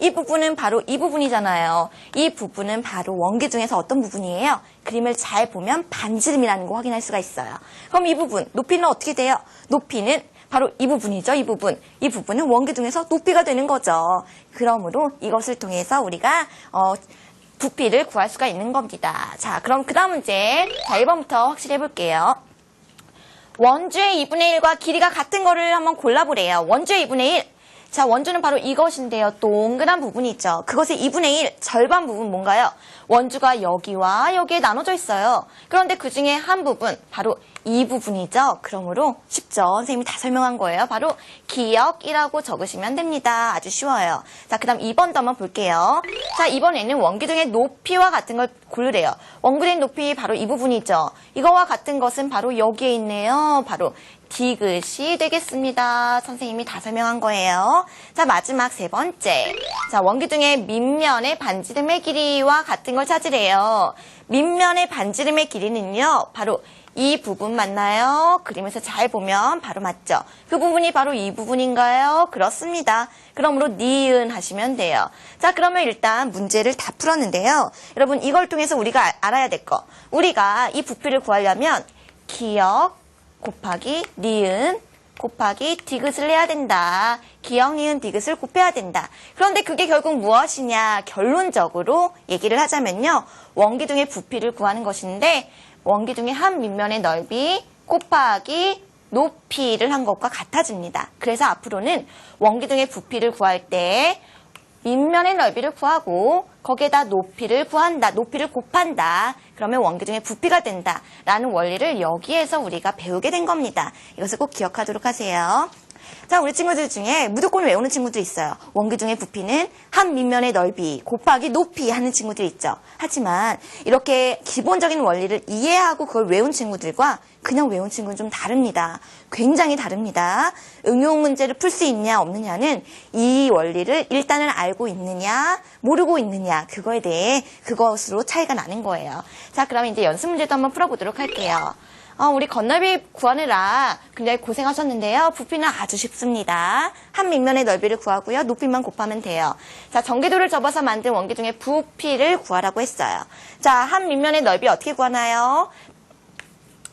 이 부분은 바로 이 부분이잖아요. 이 부분은 바로 원기 중에서 어떤 부분이에요? 그림을 잘 보면 반지름이라는 거 확인할 수가 있어요. 그럼 이 부분, 높이는 어떻게 돼요? 높이는 바로 이 부분이죠. 이 부분. 이 부분은 원기 중에서 높이가 되는 거죠. 그러므로 이것을 통해서 우리가 부피를 구할 수가 있는 겁니다. 자, 그럼 그 다음 문제. 자, 1번부터 확실히 해볼게요. 원주의 2분의 1과 길이가 같은 거를 한번 골라보래요. 원주의 2분의 1. 자, 원주는 바로 이것인데요. 동그란 부분이 있죠. 그것의 2분의 1, 절반 부분 뭔가요? 원주가 여기와 여기에 나눠져 있어요. 그런데 그 중에 한 부분, 바로 이 부분이죠. 그러므로 쉽죠. 선생님이 다 설명한 거예요. 바로 기역이라고 적으시면 됩니다. 아주 쉬워요. 자, 그 다음 2번도 한번 볼게요. 자, 이번에는 원기둥의 높이와 같은 걸 고르래요. 원기둥의 높이 바로 이 부분이죠. 이거와 같은 것은 바로 여기에 있네요. 바로 디귿이 되겠습니다. 선생님이 다 설명한 거예요. 자, 마지막 세 번째. 자, 원기둥의 밑면의 반지름의 길이와 같은 걸 찾으래요. 밑면의 반지름의 길이는요, 바로 이 부분 맞나요? 그림에서 잘 보면 바로 맞죠? 그 부분이 바로 이 부분인가요? 그렇습니다. 그러므로 니은 하시면 돼요. 자, 그러면 일단 문제를 다 풀었는데요. 여러분, 이걸 통해서 우리가 알아야 될 거. 우리가 이 부피를 구하려면 기역 곱하기 니은 곱하기 디귿을 해야 된다. 기역, 니은, 디귿을 곱해야 된다. 그런데 그게 결국 무엇이냐? 결론적으로 얘기를 하자면요. 원기둥의 부피를 구하는 것인데 원기둥의 한 밑면의 넓이 곱하기 높이를 한 것과 같아집니다. 그래서 앞으로는 원기둥의 부피를 구할 때 밑면의 넓이를 구하고 거기에다 높이를 구한다. 높이를 곱한다. 그러면 원기둥의 부피가 된다. 라는 원리를 여기에서 우리가 배우게 된 겁니다. 이것을 꼭 기억하도록 하세요. 자, 우리 친구들 중에 무조건 외우는 친구도 있어요. 원기둥의 부피는 한 밑면의 넓이 곱하기 높이 하는 친구들 있죠. 하지만 이렇게 기본적인 원리를 이해하고 그걸 외운 친구들과 그냥 외운 친구는 좀 다릅니다. 굉장히 다릅니다. 응용 문제를 풀 수 있냐 없느냐는 이 원리를 일단은 알고 있느냐 모르고 있느냐 그거에 대해 그것으로 차이가 나는 거예요. 자, 그러면 이제 연습 문제도 한번 풀어보도록 할게요. 우리 건널비 구하느라 굉장히 고생하셨는데요. 부피는 아주 쉽습니다. 한 밑면의 넓이를 구하고요. 높이만 곱하면 돼요. 자, 전개도를 접어서 만든 원기둥의 부피를 구하라고 했어요. 자, 한 밑면의 넓이 어떻게 구하나요?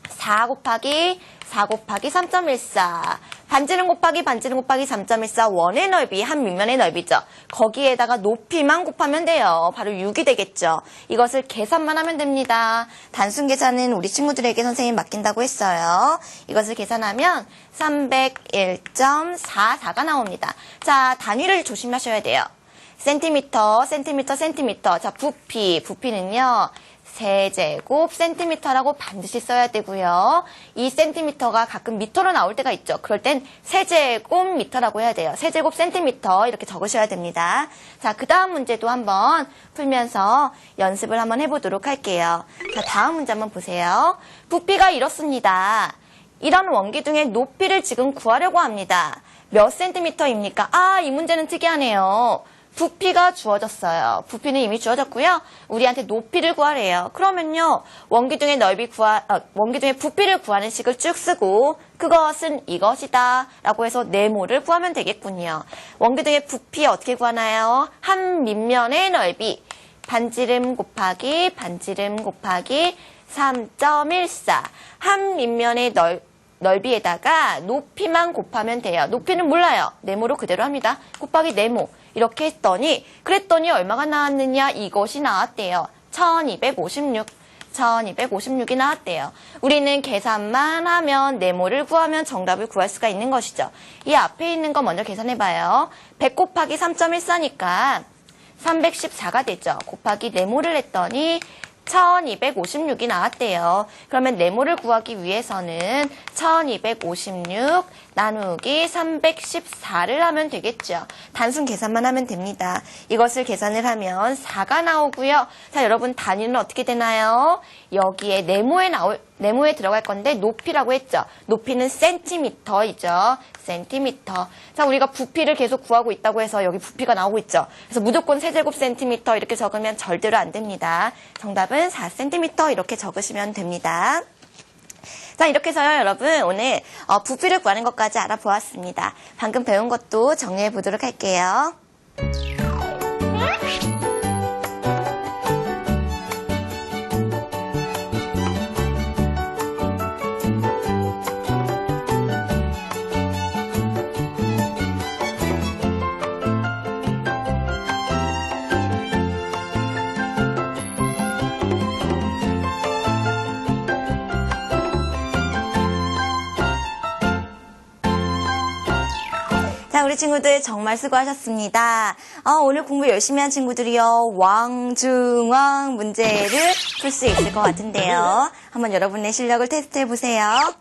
4 곱하기 3.14 반지름 곱하기 3.14 원의 넓이 한 밑면의 넓이죠. 거기에다가 높이만 곱하면 돼요. 바로 6이 되겠죠. 이것을 계산만 하면 됩니다. 단순 계산은 우리 친구들에게 선생님이 맡긴다고 했어요. 이것을 계산하면 301.44가 나옵니다. 자, 단위를 조심하셔야 돼요. 센티미터. 자, 부피는요. 세제곱 센티미터라고 반드시 써야 되고요. 이 센티미터가 가끔 미터로 나올 때가 있죠. 그럴 땐 세제곱 미터라고 해야 돼요. 세제곱 센티미터 이렇게 적으셔야 됩니다. 자, 그 다음 문제도 한번 풀면서 연습을 한번 해보도록 할게요. 자, 다음 문제 한번 보세요. 부피가 이렇습니다. 이런 원기둥의 높이를 지금 구하려고 합니다. 몇 센티미터입니까? 아, 이 문제는 특이하네요. 부피가 주어졌어요. 부피는 이미 주어졌고요. 우리한테 높이를 구하래요. 그러면요, 원기둥의 부피를 구하는 식을 쭉 쓰고 그것은 이것이다 라고 해서 네모를 구하면 되겠군요. 원기둥의 부피 어떻게 구하나요? 한 밑면의 넓이 반지름 곱하기 3.14 한 밑면의 넓이에다가 높이만 곱하면 돼요. 높이는 몰라요. 네모로 그대로 합니다. 곱하기 네모. 이렇게 했더니 그랬더니 얼마가 나왔느냐? 이것이 나왔대요. 1256이 나왔대요. 우리는 계산만 하면 네모를 구하면 정답을 구할 수가 있는 것이죠. 이 앞에 있는 거 먼저 계산해봐요. 100 곱하기 3.14니까 314가 되죠. 곱하기 네모를 했더니 1256이 나왔대요. 그러면 네모를 구하기 위해서는 1256 나누기 314를 하면 되겠죠. 단순 계산만 하면 됩니다. 이것을 계산을 하면 4가 나오고요. 자, 여러분 단위는 어떻게 되나요? 여기에 네모에 들어갈 건데 높이라고 했죠. 높이는 센티미터이죠. 센티미터. 자, 우리가 부피를 계속 구하고 있다고 해서 여기 부피가 나오고 있죠. 그래서 무조건 세제곱 센티미터 이렇게 적으면 절대로 안 됩니다. 정답은 4cm 이렇게 적으시면 됩니다. 자, 이렇게 해서요, 여러분 오늘 부피를 구하는 것까지 알아보았습니다. 방금 배운 것도 정리해 보도록 할게요. 우리 친구들 정말 수고하셨습니다. 오늘 공부 열심히 한 친구들이요. 왕중왕 문제를 풀 수 있을 것 같은데요. 한번 여러분의 실력을 테스트해 보세요.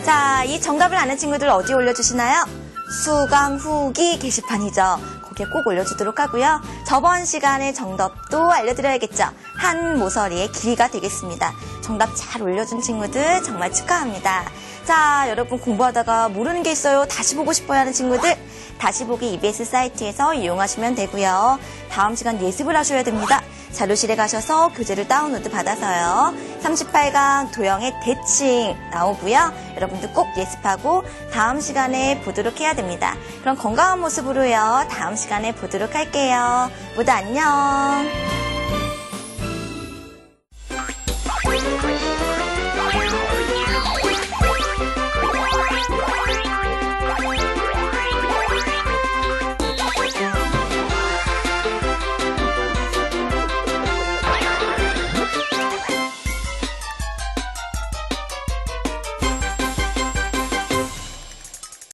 자, 이 정답을 아는 친구들 어디에 올려주시나요? 수강 후기 게시판이죠. 거기에 꼭 올려주도록 하고요. 저번 시간에 정답도 알려드려야겠죠. 한 모서리의 길이가 되겠습니다. 정답 잘 올려준 친구들 정말 축하합니다. 자, 여러분 공부하다가 모르는 게 있어요. 다시 보고 싶어요 하는 친구들 다시 보기 EBS 사이트에서 이용하시면 되고요. 다음 시간 예습을 하셔야 됩니다. 자료실에 가셔서 교재를 다운로드 받아서요. 38강 도형의 대칭 나오고요. 여러분들 꼭 예습하고 다음 시간에 보도록 해야 됩니다. 그럼 건강한 모습으로요. 다음 시간에 보도록 할게요. 모두 안녕.